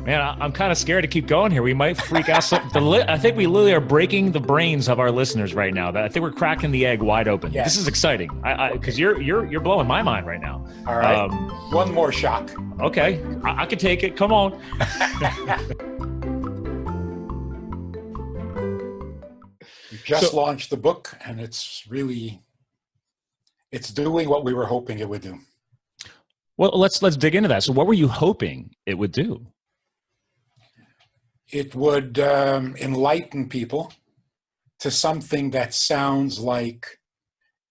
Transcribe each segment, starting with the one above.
Man, I'm kind of scared to keep going here. We might freak out. I think we literally are breaking the brains of our listeners right now. I think we're cracking the egg wide open. This is Yes. exciting. Because you're blowing my mind right now. All right. One more shock. Okay, I can take it. Come on. We just launched the book, and it's doing what we were hoping it would do. Well, let's dig into that. So, what were you hoping it would do? It would enlighten people to something that sounds like,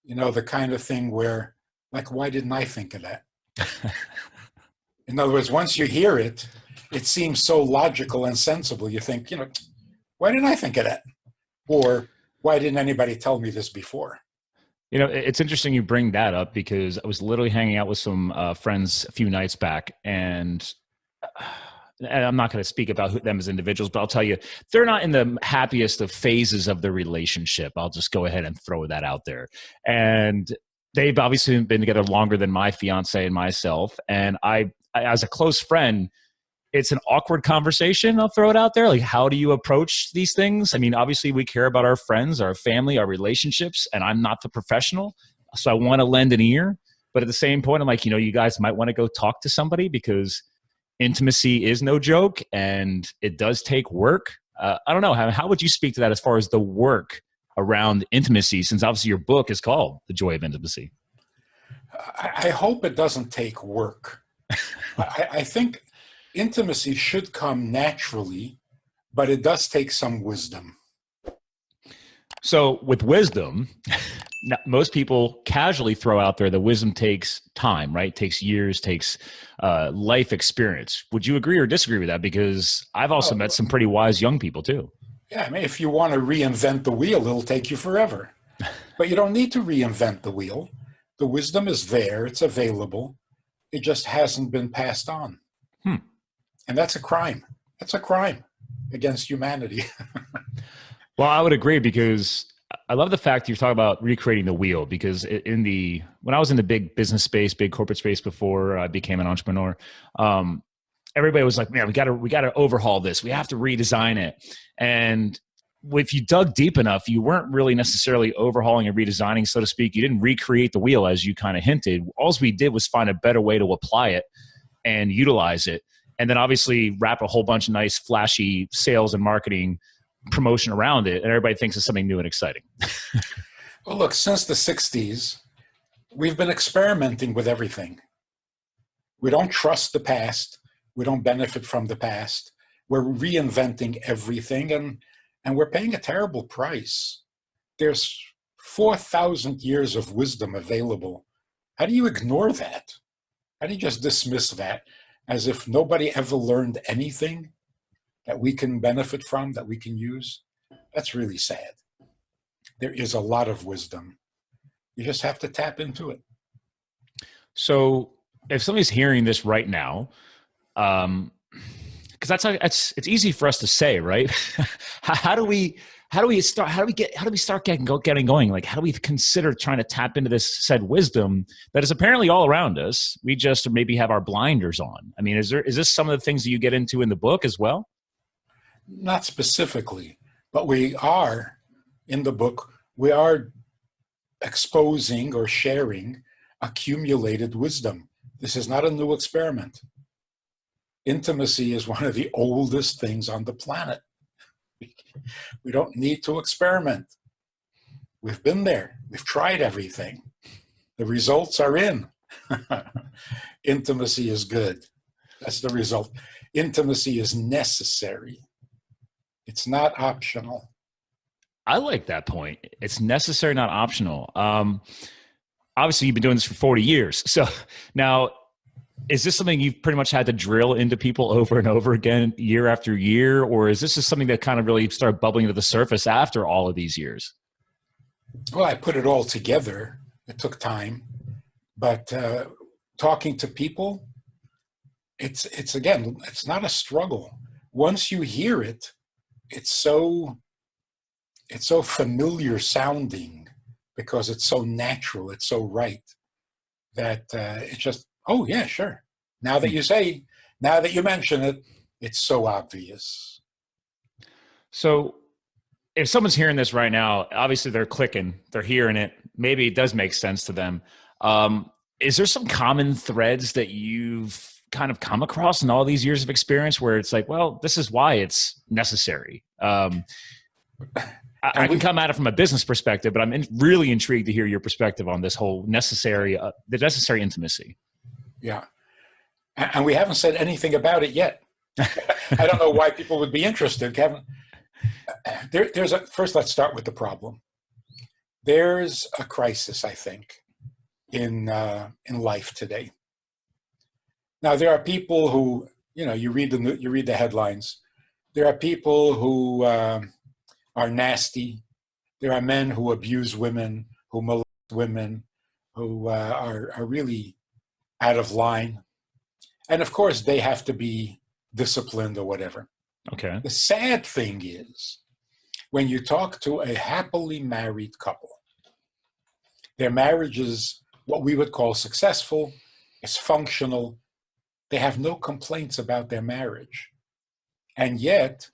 the kind of thing where, like, why didn't I think of that? In other words, once you hear it, it seems so logical and sensible. You think, why didn't I think of that? Or why didn't anybody tell me this before? It's interesting you bring that up because I was literally hanging out with some friends a few nights back, and I'm not going to speak about them as individuals, but I'll tell you, they're not in the happiest of phases of their relationship. I'll just go ahead and throw that out there. And they've obviously been together longer than my fiance and myself. And I as a close friend, it's an awkward conversation. I'll throw it out there. Like, how do you approach these things? I mean, obviously we care about our friends, our family, our relationships, and I'm not the professional. So I want to lend an ear. But at the same point, I'm like, you guys might want to go talk to somebody because intimacy is no joke and it does take work. I don't know. How would you speak to that as far as the work around intimacy, since obviously your book is called The Joy of Intimacy? I hope it doesn't take work. I think intimacy should come naturally, but it does take some wisdom. So with wisdom, most people casually throw out there that wisdom takes time, right? Takes years, takes life experience. Would you agree or disagree with that? Because I've also met some pretty wise young people too. Yeah, I mean, if you want to reinvent the wheel, it'll take you forever. But you don't need to reinvent the wheel. The wisdom is there. It's available. It just hasn't been passed on. And that's a crime. That's a crime against humanity. Well, I would agree because I love the fact you're talking about recreating the wheel, because when I was in the big business space, big corporate space before I became an entrepreneur, everybody was like, man, we got to overhaul this. We have to redesign it. And if you dug deep enough, you weren't really necessarily overhauling and redesigning, so to speak. You didn't recreate the wheel, as you kind of hinted. All we did was find a better way to apply it and utilize it. And then obviously wrap a whole bunch of nice, flashy sales and marketing promotion around it, and everybody thinks it's something new and exciting. Well, look, since the 60s, we've been experimenting with everything. We don't trust the past. We don't benefit from the past. We're reinventing everything, and we're paying a terrible price. There's 4,000 years of wisdom available. How do you ignore that? How do you just dismiss that as if nobody ever learned anything that we can benefit from, that we can use? That's really sad. There is a lot of wisdom. You just have to tap into it. So if somebody's hearing this right now, because it's easy for us to say, right? How do we start getting going? Like, how do we consider trying to tap into this said wisdom that is apparently all around us? We just maybe have our blinders on. I mean, is this some of the things that you get into in the book as well? Not specifically, but we are, in the book, we are exposing or sharing accumulated wisdom. This is not a new experiment. Intimacy is one of the oldest things on the planet. We don't need to experiment. We've been there. We've tried everything. The results are in. Intimacy is good. That's the result. Intimacy is necessary. It's not optional. I like that point. It's necessary, not optional. Obviously, you've been doing this for 40 years. So now, is this something you've pretty much had to drill into people over and over again, year after year? Or is this just something that kind of really started bubbling to the surface after all of these years? Well, I put it all together. It took time. But talking to people, it's again, it's not a struggle. Once you hear it, it's so familiar sounding because it's so natural, it's so right, that it's just, oh yeah, sure. Now that you mention it, It's so obvious. So if someone's hearing this right now, obviously they're clicking, they're hearing it. Maybe it does make sense to them. Is there some common threads that you've kind of come across in all these years of experience where it's like, well, this is why it's necessary? I can come at it from a business perspective, but I'm really intrigued to hear your perspective on this whole the necessary intimacy. Yeah. And we haven't said anything about it yet. I don't know why people would be interested, Kevin. First, let's start with the problem. There's a crisis, I think, in life today. Now, there are people who, you read the headlines. There are people who are nasty. There are men who abuse women, who molest women, who are really out of line. And of course, they have to be disciplined or whatever. Okay. The sad thing is, when you talk to a happily married couple, their marriage is what we would call successful, it's functional, they have no complaints about their marriage. And yet,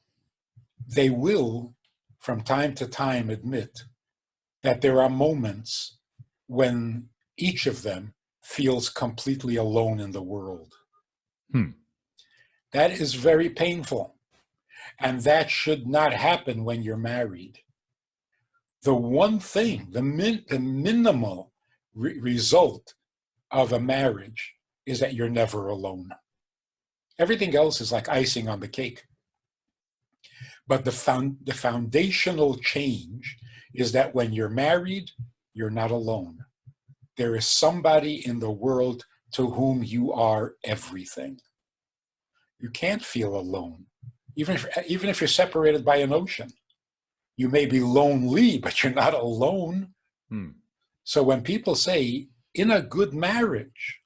they will, from time to time, admit that there are moments when each of them feels completely alone in the world. That is very painful. And that should not happen when you're married. The one thing, the minimal result of a marriage is that you're never alone. Everything else is like icing on the cake. But the foundational change is that when you're married, you're not alone. There is somebody in the world to whom you are everything. You can't feel alone. Even if you're separated by an ocean, you may be lonely, but you're not alone. So when people say, in a good marriage,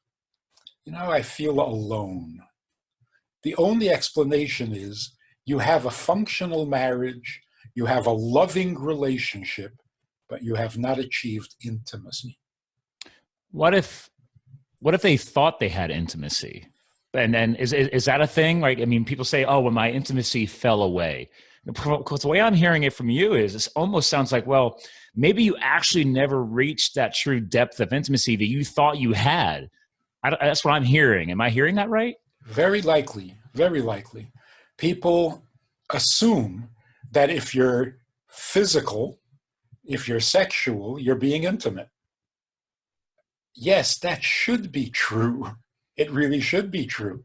I feel alone, the only explanation is you have a functional marriage, you have a loving relationship, but you have not achieved intimacy. What if they thought they had intimacy? And then is that a thing? Like, I mean, people say, oh, when my intimacy fell away. Because the way I'm hearing it from you is it almost sounds like, well, maybe you actually never reached that true depth of intimacy that you thought you had. That's what I'm hearing. Am I hearing that right? Very likely, very likely. People assume that if you're physical, if you're sexual, you're being intimate. Yes, that should be true. It really should be true.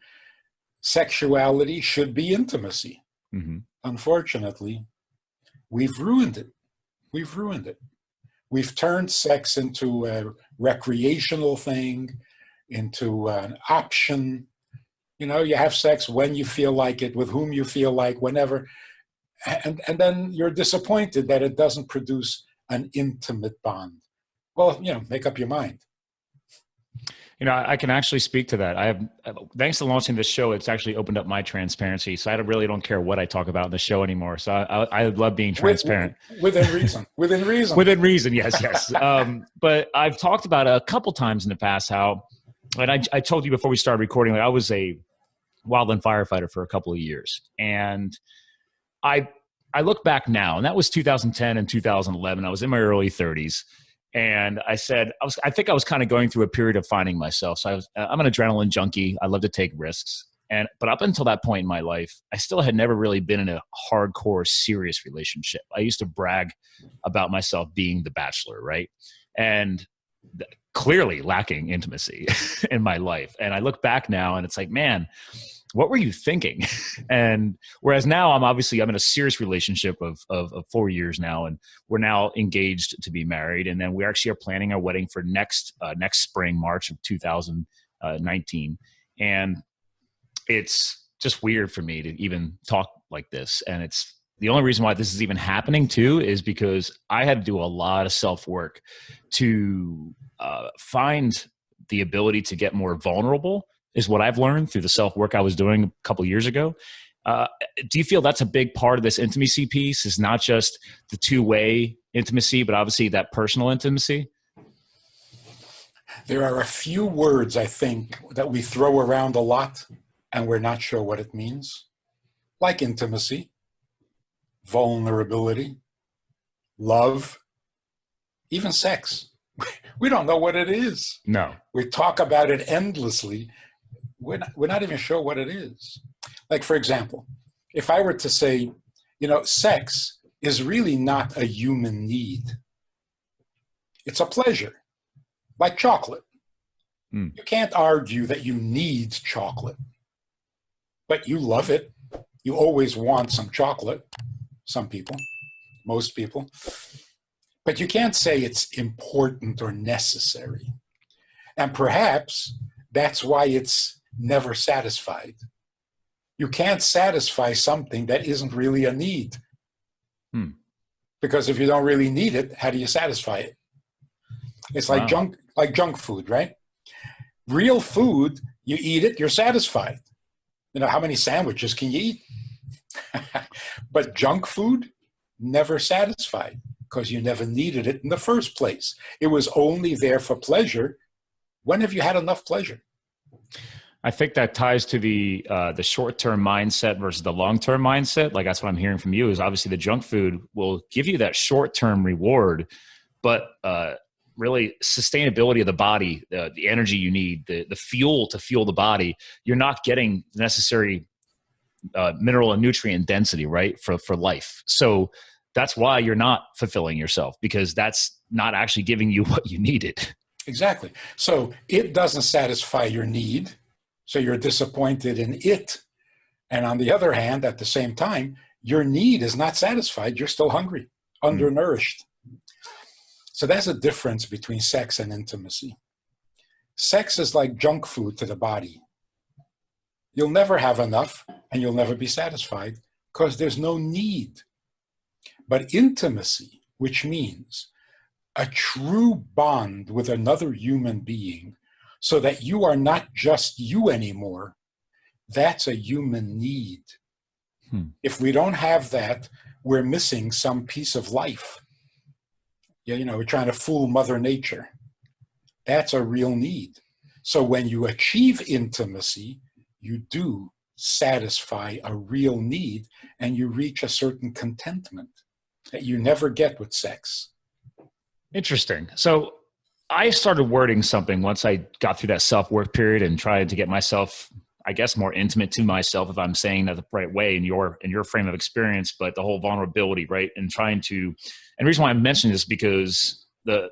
Sexuality should be intimacy. Mm-hmm. Unfortunately, we've ruined it. We've turned sex into a recreational thing, into an option. You have sex when you feel like it, with whom you feel like, whenever. And then you're disappointed that it doesn't produce an intimate bond. Well, make up your mind. I can actually speak to that. Thanks to launching this show, it's actually opened up my transparency. So I really don't care what I talk about in the show anymore. So I love being transparent. Within reason. Within reason. Within reason, yes. But I've talked about a couple times in the past how, and I told you before we started recording, I was a wildland firefighter for a couple of years. And I look back now, and that was 2010 and 2011. I was in my early 30s. And I said, I think I was kind of going through a period of finding myself. So I'm an adrenaline junkie. I love to take risks. But up until that point in my life, I still had never really been in a hardcore, serious relationship. I used to brag about myself being the bachelor, right? And clearly lacking intimacy in my life. And I look back now and it's like, man, what were you thinking? And whereas now I'm in a serious relationship of 4 years now, and we're now engaged to be married. And then we actually are planning our wedding for next spring, March of 2019. And it's just weird for me to even talk like this. And it's the only reason why this is even happening too is because I had to do a lot of self-work to find the ability to get more vulnerable, is what I've learned through the self-work I was doing a couple of years ago. Do you feel that's a big part of this intimacy piece, is not just the two-way intimacy, but obviously that personal intimacy? There are a few words, I think, that we throw around a lot and we're not sure what it means. like intimacy, vulnerability, love, even sex. We don't know what it is. No. We talk about it endlessly. We're not even sure what it is. Like, for example, if I were to say, sex is really not a human need. It's a pleasure, like chocolate. You can't argue that you need chocolate, but you love it. You always want some chocolate. Some people, most people. But you can't say it's important or necessary. And perhaps that's why it's never satisfied. You can't satisfy something that isn't really a need. Because if you don't really need it, how do you satisfy it? It's like junk food, right? Real food, you eat it, you're satisfied. How many sandwiches can you eat? But junk food, never satisfied, because you never needed it in the first place. It was only there for pleasure. When have you had enough pleasure? I think that ties to the short-term mindset versus the long-term mindset. Like, that's what I'm hearing from you, is obviously the junk food will give you that short-term reward, but really sustainability of the body, the energy you need, the fuel to fuel the body, you're not getting the necessary mineral and nutrient density, right, for life. So that's why you're not fulfilling yourself, because that's not actually giving you what you needed. Exactly. So it doesn't satisfy your need, so you're disappointed in it. And on the other hand, at the same time, your need is not satisfied. You're still hungry, undernourished. So that's a difference between sex and intimacy. Sex is like junk food to the body. You'll never have enough, and you'll never be satisfied, because there's no need. But intimacy, which means a true bond with another human being, so that you are not just you anymore, that's a human need. If we don't have that, we're missing some piece of life. We're trying to fool Mother Nature. That's a real need. So when you achieve intimacy, you do satisfy a real need, and you reach a certain contentment that you never get with sex. Interesting. So I started wording something once I got through that self-work period and tried to get myself, I guess, more intimate to myself, if I'm saying that the right way in your frame of experience, but the whole vulnerability, right? And the reason why I'm mentioning this, because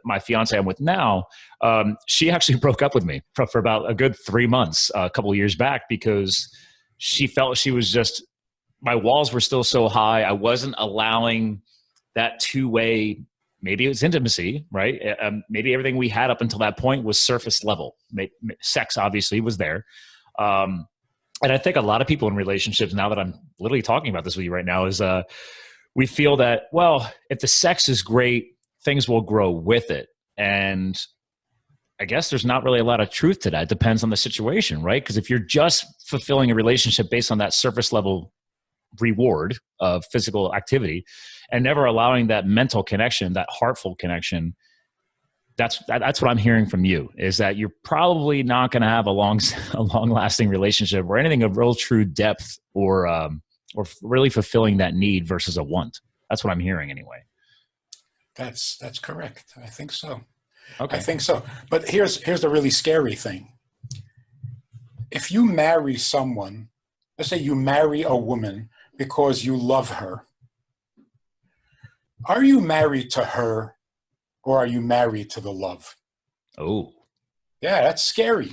my fiance I'm with now, she actually broke up with me for about a good 3 months, a couple of years back, because she felt she was my walls were still so high. I wasn't allowing that two-way, maybe it was intimacy, right? Maybe everything we had up until that point was surface level. Sex obviously was there. And I think a lot of people in relationships, now that I'm literally talking about this with you right now, is we feel that, well, if the sex is great, things will grow with it. And I guess there's not really a lot of truth to that. It depends on the situation, right? Because if you're just fulfilling a relationship based on that surface level reward of physical activity and never allowing that mental connection, that heartful connection, that's what I'm hearing from you, is that you're probably not going to have a long lasting relationship or anything of real true depth or really fulfilling that need versus a want. That's what I'm hearing anyway. That's correct. I think so. Okay. I think so. But here's the really scary thing. If you marry someone, let's say you marry a woman because you love her, are you married to her or are you married to the love? Oh. Yeah, that's scary.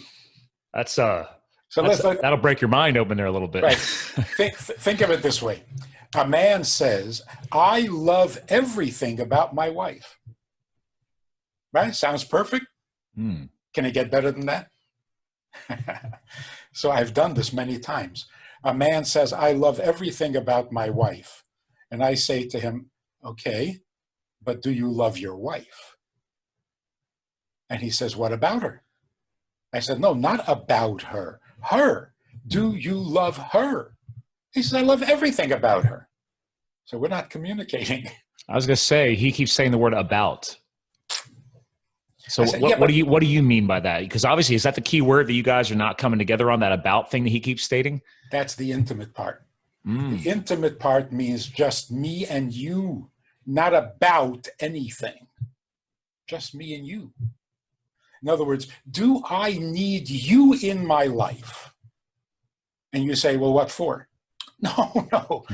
That'll break your mind open there a little bit. Right. Think of it this way. A man says, I love everything about my wife. Right? Sounds perfect. Can it get better than that? So I've done this many times. A man says, I love everything about my wife. And I say to him, okay, but do you love your wife? And he says, what about her? I said, no, not about her. Her. Do you love her? He says, I love everything about her. So we're not communicating. I was going to say, he keeps saying the word about. So said, what do you mean by that? Because obviously, is that the key word that you guys are not coming together on, that about thing that he keeps stating? That's the intimate part. The intimate part means just me and you, not about anything. Just me and you. In other words, do I need you in my life? And you say, well, what for? No.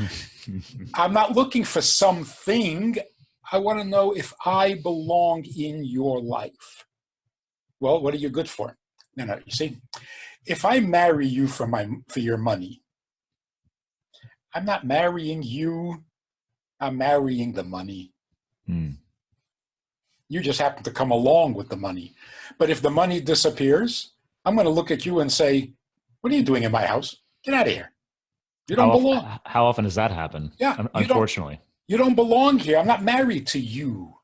I'm not looking for something. I want to know if I belong in your life. Well, what are you good for? No, you see, if I marry you for your money, I'm not marrying you. I'm marrying the money. You just happen to come along with the money. But if the money disappears, I'm going to look at you and say, what are you doing in my house? Get out of here. You don't belong. How often does that happen? Yeah, unfortunately. You don't belong here. I'm not married to you.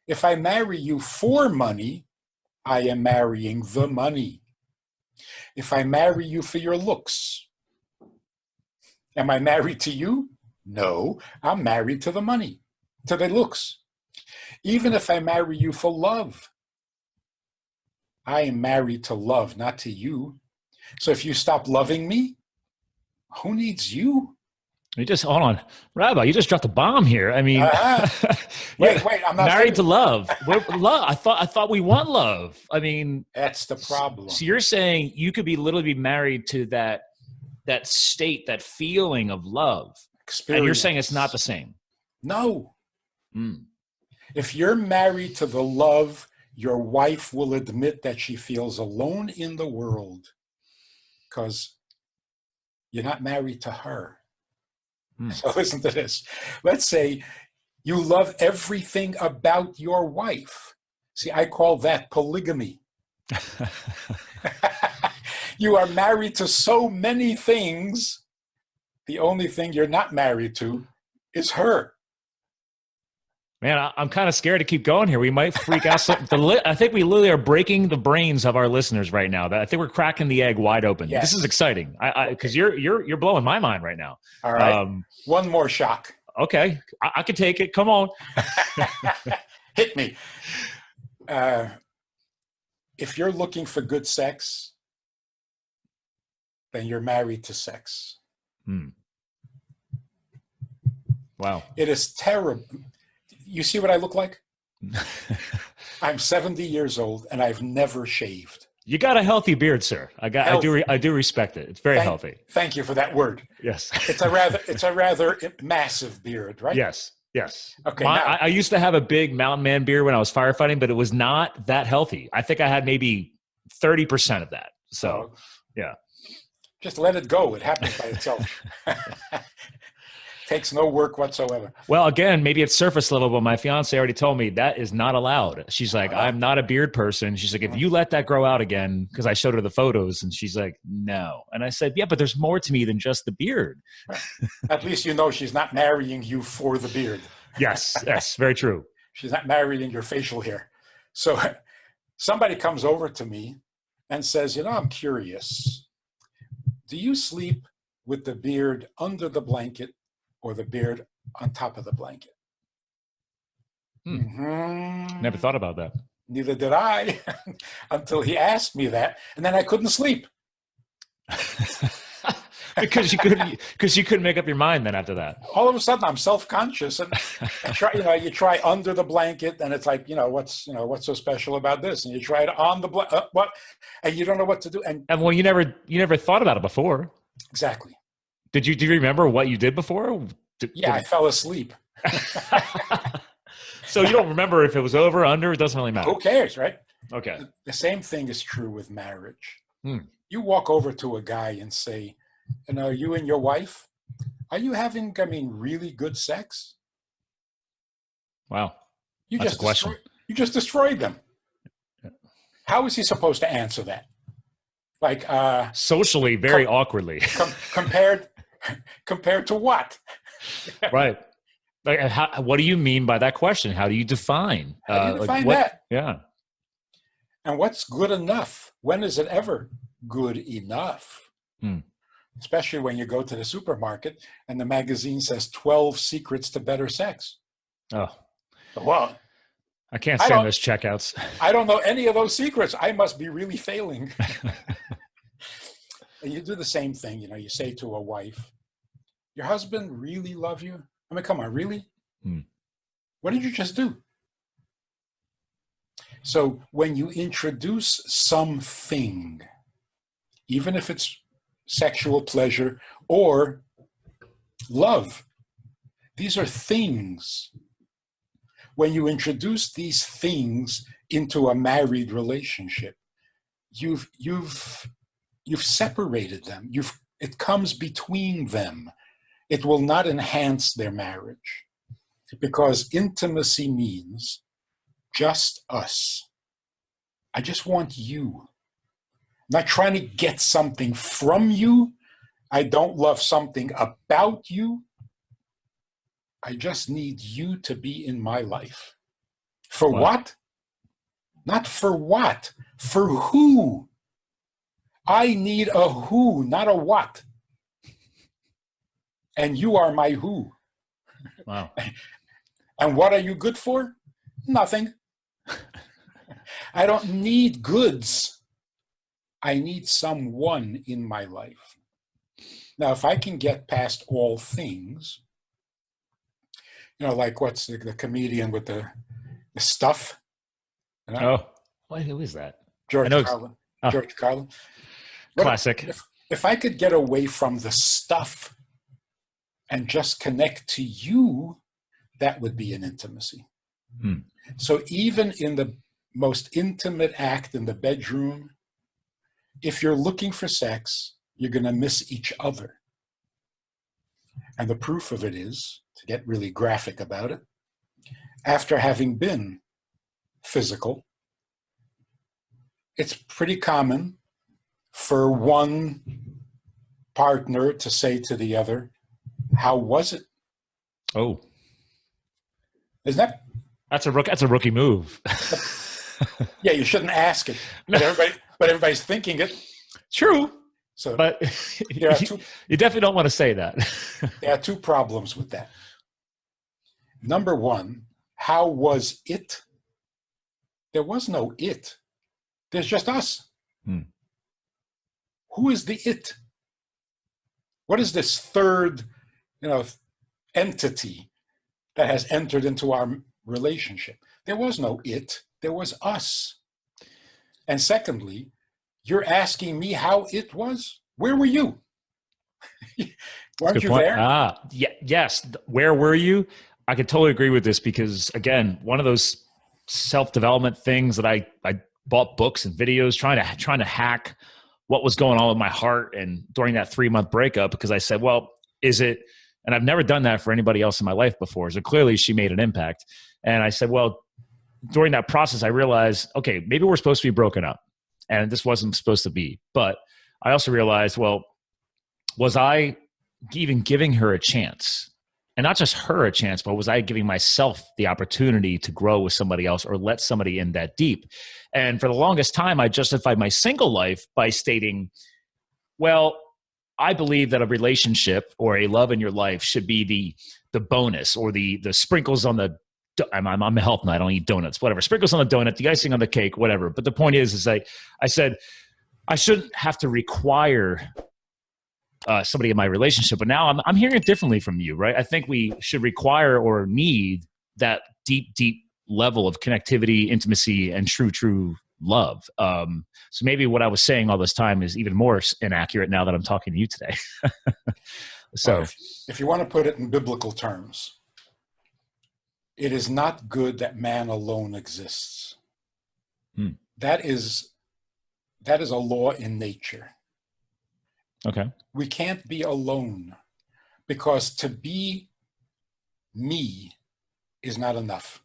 If I marry you for money, I am marrying the money. If I marry you for your looks, am I married to you? No, I'm married to the money, to the looks. Even if I marry you for love, I am married to love, not to you. So if you stop loving me, who needs you? You just, hold on. Rabbi, you just dropped a bomb here. I mean, wait, I'm not married to love. Love. I thought we want love. I mean, that's the problem. So you're saying you could literally be married to that state, that feeling of love. Experience. And you're saying it's not the same. No. If you're married to the love, your wife will admit that she feels alone in the world because you're not married to her. So listen to this. Let's say you love everything about your wife. See, I call that polygamy. You are married to so many things. The only thing you're not married to is her. Man, I'm kind of scared to keep going here. We might freak out. I think we literally are breaking the brains of our listeners right now. I think we're cracking the egg wide open. Yes. This is exciting because you're blowing my mind right now. All right, one more shock. Okay, I can take it. Come on, hit me. If you're looking for good sex, then you're married to sex. Wow, it is terrible. You see what I look like? I'm 70 years old and I've never shaved. You got a healthy beard, sir. I do respect it. It's very healthy. Thank you for that word. Yes. It's a rather massive beard, right? Yes. Okay. I used to have a big mountain man beard when I was firefighting, but it was not that healthy. I think I had maybe 30% of that. So, yeah. Just let it go. It happens by itself. Takes no work whatsoever. Well, again, maybe it's surface level, but my fiance already told me that is not allowed. She's like, I'm not a beard person. She's like, if you let that grow out again, because I showed her the photos, and she's like, no. And I said, yeah, but there's more to me than just the beard. At least you know she's not marrying you for the beard. Yes, very true. She's not marrying your facial hair. So somebody comes over to me and says, I'm curious. Do you sleep with the beard under the blanket or the beard on top of the blanket? Never thought about that. Neither did I until he asked me that, and then I couldn't sleep. because you couldn't make up your mind then after that. All of a sudden I'm self-conscious, and you try under the blanket, and it's like, what's so special about this? And you try it on the blanket, and you don't know what to do. And well, you never thought about it before. Exactly. Do you remember what you did before? I fell asleep. So you don't remember if it was over, under? It doesn't really matter. Who cares, right? Okay. The same thing is true with marriage. You walk over to a guy and say, you and your wife, are you having, really good sex? Wow. That's a question. You just destroyed them. Yeah. How is he supposed to answer that? Like socially, very awkwardly. Compared to what? Right. Like, what do you mean by that question? How do you define? That? Yeah. And what's good enough? When is it ever good enough? Especially when you go to the supermarket and the magazine says 12 secrets to better sex. Oh. Well, I can't stand those checkouts. I don't know any of those secrets. I must be really failing. You do the same thing. You say to a wife, Your husband really love you? I mean, come on, really? Hmm. What did you just do? So when you introduce something, even if it's sexual pleasure or love, these are things. When you introduce these things into a married relationship, you've separated them. It comes between them. It will not enhance their marriage, because intimacy means just us. I just want you. I'm not trying to get something from you. I don't love something about you. I just need you to be in my life. For Wow. what? Not for what. For who? I need a who, not a what. And you are my who. Wow. And what are you good for? Nothing. I don't need goods. I need someone in my life. Now, if I can get past all things, like what's the comedian with the stuff? You know? Oh, wait, who is that? George I know. Carlin. Oh, George Carlin. classic. If I could get away from the stuff and just connect to you, that would be an intimacy. Hmm. So even in the most intimate act in the bedroom, if you're looking for sex, you're going to miss each other. And the proof of it is, to get really graphic about it, after having been physical, it's pretty common for one partner to say to the other, how was it? Oh, Isn't that? that's a rookie move. Yeah, you shouldn't ask it, but everybody's thinking it. True. So But there are two, you definitely don't want to say that. there are two problems with that. Number one, how was it? There was no it. There's just us. Hmm. Who is the it? What is this third, entity that has entered into our relationship? There was no it. There was us. And secondly, you're asking me how it was? Where were you? Weren't you there? Yeah, yes. Where were you? I could totally agree with this because, again, one of those self-development things that I bought books and videos trying to hack what was going on with my heart, and during that 3-month breakup, because I said, well, is it, and I've never done that for anybody else in my life before, so clearly she made an impact. And I said, well, during that process, I realized, okay, maybe we're supposed to be broken up, and this wasn't supposed to be. But I also realized, well, was I even giving her a chance? And not just her a chance, but was I giving myself the opportunity to grow with somebody else or let somebody in that deep? And for the longest time, I justified my single life by stating, well, I believe that a relationship or a love in your life should be the bonus or the sprinkles on the, I'm a health nut, I don't eat donuts, whatever. Sprinkles on the donut, the icing on the cake, whatever. But the point is I said, I shouldn't have to require somebody in my relationship. But now I'm hearing it differently from you, right? I think we should require or need that deep, deep level of connectivity, intimacy, and true love. So maybe what I was saying all this time is even more inaccurate now that I'm talking to you today. So well, if you want to put it in biblical terms, it is not good that man alone exists. That is a law in nature. Okay. We can't be alone, because to be me is not enough.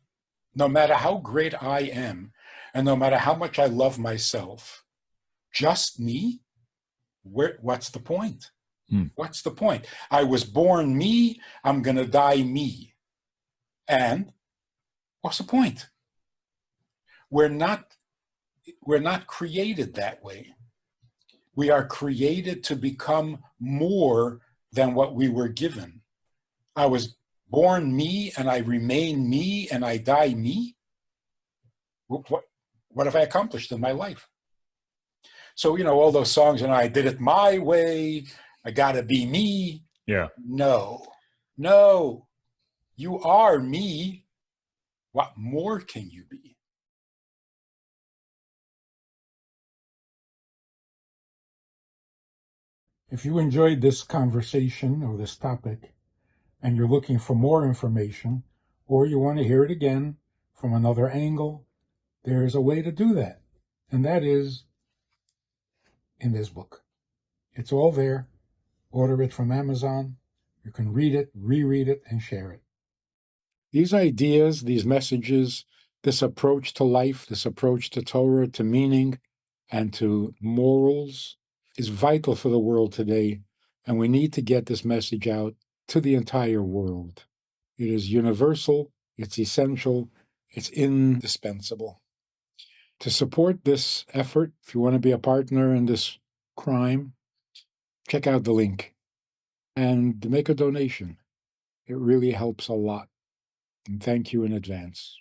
No matter how great I am, and no matter how much I love myself, just me, what's the point? What's the point? I was born me, I'm going to die me. And what's the point? We're not created that way. We are created to become more than what we were given. I was born me, and I remain me, and I die me. What have I accomplished in my life? So, all those songs, I did it my way, I gotta be me. Yeah. No, no, you are me. What more can you be? If you enjoyed this conversation or this topic and you're looking for more information, or you want to hear it again from another angle, there's a way to do that. And that is in this book. It's all there. Order it from Amazon. You can read it, reread it, and share it. These ideas, these messages, this approach to life, this approach to Torah, to meaning, and to morals is vital for the world today. And we need to get this message out to the entire world. It is universal, it's essential, it's indispensable. To support this effort, if you want to be a partner in this crime, check out the link and make a donation. It really helps a lot. And thank you in advance.